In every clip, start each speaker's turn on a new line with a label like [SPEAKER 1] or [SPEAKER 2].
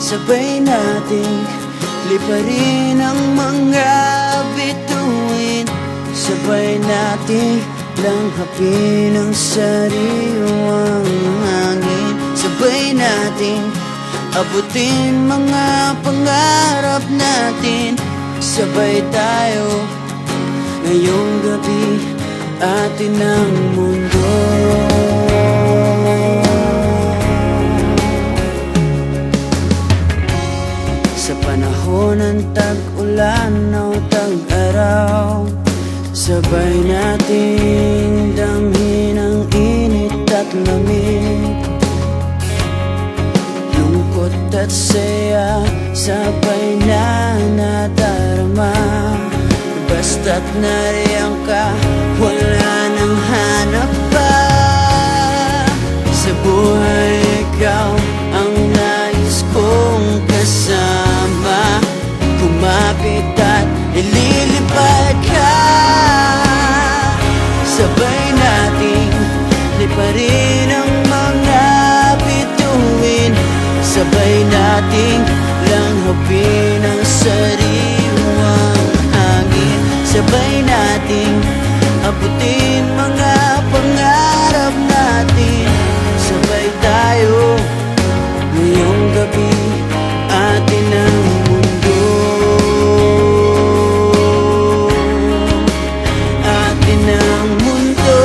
[SPEAKER 1] Sabay nating liparin ang mga bituin. Sabay nating langhapin ang sariwang hangin. Sabay nating abutin mga pangarap natin. Sabay tayo ngayong gabi, atin ang mundo. Sa panahon ng tag-ulan o tag-araw, sabay nating damhin ang init at lamig. Lungkot at saya, sabay na nadarama. Basta't nariyan ka, wala nang hanap pa. Sa buhay ikaw ang nais kong kasama. Kumapit at ililipad ka. Sabay nating liparin ang mga bituin. Sabay nating langhapin ang sariwang hangin. Sabay nating abutin mga pangarap natin. Sabay tayo ngayong gabi, atin ang mundo. Atin ang mundo.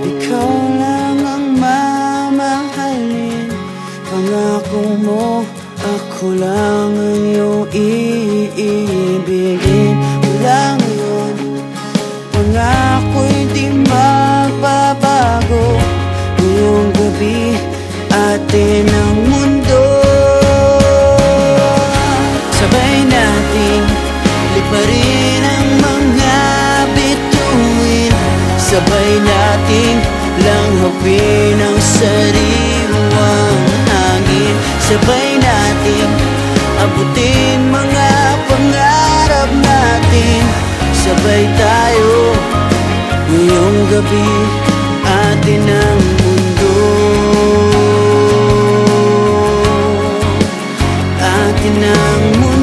[SPEAKER 1] Ikaw lang ang mamahalin. Pangako mo, ako lang ang iyong iibigin. Mula ngayon, pangako'y di magbabago. Ngayong gabi, atin ang mundo. Sabay nating liparin ang mga bituin. Sabay nating langhapin ang sariwang hangin. Sabay nating abutin mga pangarap natin. Sabay tayo ngayong gabi, atin ang mundo. Atin ang mundo.